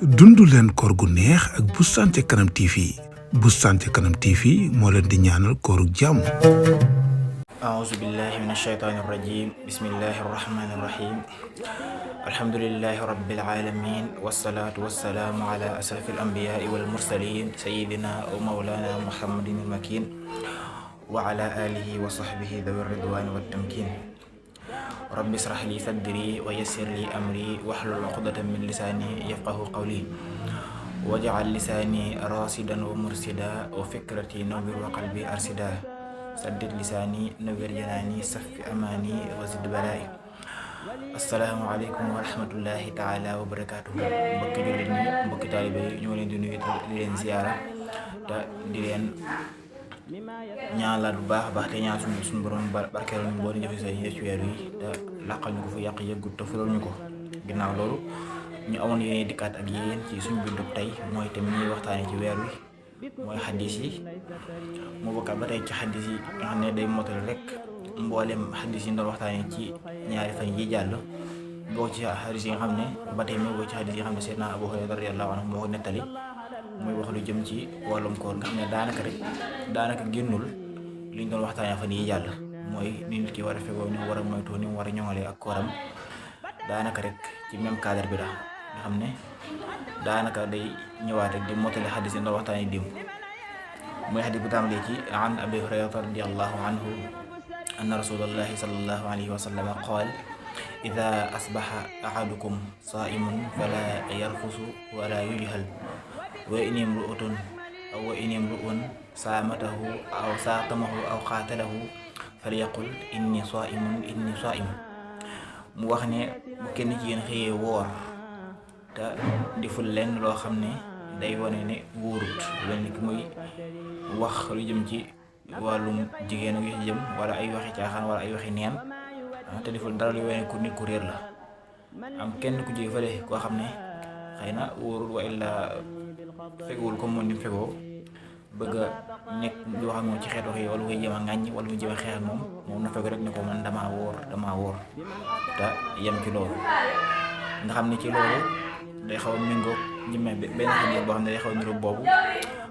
dundu leen koor gu neex ak Boustan ca Kanam TV. Boustan ca Kanam TV moo leen di ñaanal kooru jàmm. أعوذ بالله من الشيطان الرجيم بسم الله الرحمن الرحيم الحمد لله رب العالمين والصلاة والسلام على أشرف الأنبياء والمرسلين سيدنا ومولانا محمد المكين وعلى آله وصحبه ذوي الرضوان والتمكين رب اشرح لي صدري ويسر لي أمري واحلل عقدة من لساني يفقه قولي واجعل لساني راشدا ومرشدا وفكرتي نور وقلبي أرشدا سدد لساني نوّر جناني صف أماني وزد بلائي السلام عليكم ورحمة الله تعالى وبركاته mbokki jullit ñi mbokki taalibe yi ñoo leen di nuyu di leen ziyaara te di leen ñaanal bu baax baax te ñaan suñu borom barkeelal ñu boo di jëfe say ci weer yi te laqal ñu ko fu yàq yëggut te fulal ñu ko ginnaaw loolu ñu amoon yéene dikkaat ak yéen ci suñu bindu tey mooy tamit ñuy waxtaane ci weer wi mooy xaddis yi mu bokkaat ba tey ci xaddis yi nga xam ne day motal rek mboolem xaddis yi doon waxtaanee ci ñaari fan yi jàll bokk ci xaddis yi nga xam ne ba tey moo bokk ci xaddis yi nga xam ne Seydina Abu Hurayra radiyallahu anhu moo ko nettali muy wax lu jëm ci wàllum koor nga xam ne daanaka génnul li ñu doon waxtaanee fan yi jàll mooy ni nit ki war a fegoo ni mu war a moytoo ni mu war a ñoŋalee ak kooram daanaka rek ci même cadre bi la nga xam ne daanaka day ñëwaat rek di mottali xadis yi ndax waxtaani démb muy xadis bu tàmbalee ci an abi hurayrata radiyallahu anhu anna rasulallahi sallallahu alayhi wa sallam qaal ida asbaxa ahadukum saimun fala yarfusu wala yujhal wa in imru'un saamatahu aw saatamahu aw qaatalahu falyaqul inni saimun mu wax ne bu kenn ci yéen xëyee woor te deful leen loo xam ne day wane ne wóorut loolu nit muy wax lu jëm ci wàllum jigéen ak yu ci jëm wala ay waxi caaxaan wala ay waxi neen te deful dara lu wane ku nit ku réer la am kenn ku jóge fële koo xam ne xëy na wóorut wa illa feguwul comme moom ni mu fegoo bëgg a nekk di wax ak moom ci xeet wax yi wala koy jëm a ŋàññ wala muy jëm a xeex ak moom na fegu rek ne ko man damaa wóor te yem ci loolu nga xam ne ci loolu day xaw a méngóog ñime benn xadis boo xam ne day xaw a niru boobu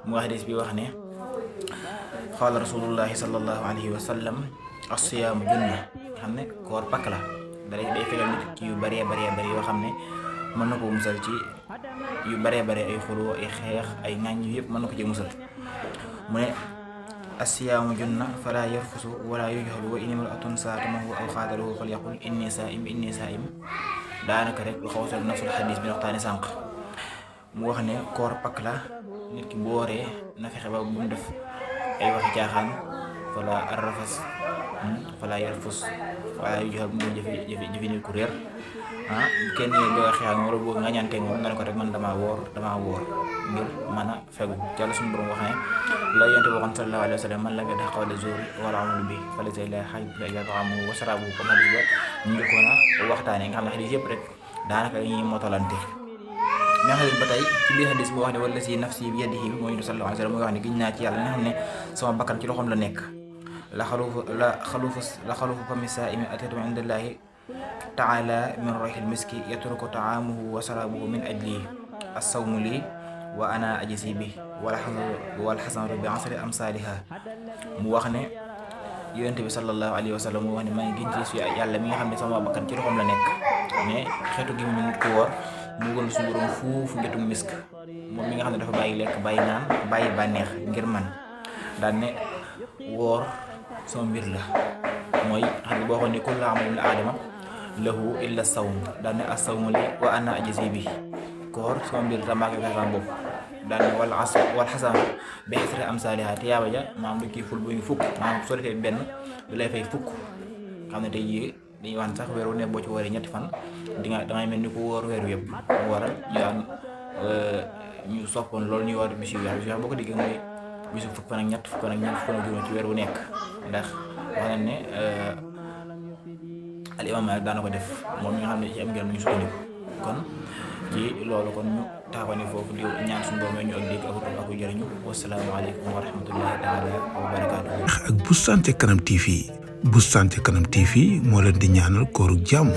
mu xadis bi wax ne qaala rasulullahi sallallahu alayhi wa sallam as-siyaamu junna xam ne koor pakk la day fegal nit ci yu bëree yoo xam ne mën na ko musal ci yu bëree ay xuloo ay xeex ay ŋàññ yëpp mën na ko ci musal mu ne as-siyaamu junna fala yarfusu wala yujhal wa in imra'atun saatamahu aw xaatalahu falyaqul inni saa'im daanaka rek lu xaw a nafsul xadis bi waxtaane sànq mu wax ne koor pakk la nit ki bu wooree na fexe ba bu mu def ay waxi caaxaan fala arrafas fala yarfus wala yujhal bu mu jëfe nit ku réer kenn doo xeexal wala boo nga ñaante moom nga ne ko rek man damaa woor ngir mën a fegu jàll suñu borom wax ne la yonte waxoon sallallahu alayhi wa sallam man lam yada qawla zuuri wala amalu bi falaysa lillahi haajatun illa ta'amuhu wa sharaabuhu comme hadis ba ñu njëkkoon a waxtaane nga xam ne xadis yëpp rek daanaka dañuy motalante mais xadis ba tey ci biir xadis boo wax ne wala si nafsi bi yadihi mooy sallallahu alayhi wa sallam mooy wax ne giñ naa ci yàlla nga xam ne sama bakkan ci loxoom la nekk la xaluufu fami saa'imi atyatu indallahi taala min rihil miski yatruku taamuhu wa sharaabuhu min ajli as-sawmu li wa ana ajzi bi wal hasanatu bi asri amsaliha mu wax ne yonent bi sallallahu alayhi wa sallam mu wax ne maa ngi gën ci yàlla mi nga xam ne sama bakkan ci loxoom la nekk mais xeetu gi mu nit ko woor mu gën suñu borom fuufu ngetum misk moom mi nga xam ne dafa bàyyi lekk bàyyi naan bàyyi bànneex ngir man daan ne woor sama mbir la mooy xam ne boo xoon ne kullu amalin aadama lahu illa sawm daan ne as-sawmu li wa ana ajzi bi koor sama mbir la maa koy defal sama bopp daan ne wal xasan bi xasri amsaaliha tiyaaba ja maam du kii ful bu ñu fukk maanaam soo defee benn du lay fay fukk xam ne tey jii dañuy wax sax weer wu ne boo ci wooree ñetti fan dangay mel ni ko wóor weer yëpp mu waral ñu soppoon loolu ñuy woor bis yu weex boo ko diggee mooy bisu fukk fan ak ñett fukk fan ak ñeent fukk fan ak juróom ci weer wu nekk ndax wax nañ ne al imam Maalik daana ko def moom mi nga xam ne ci am ngeen ñu sukkandiku kon ci loolu kon ñu taxawani foofu di ñaan suñu borom ñu ak dégg ak jëriñu wassalaamu aleykum wa rahmatullahi taala wa barakaatuh ak Boustan ca Kanam TV moo leen di ñaanal kooru jàmm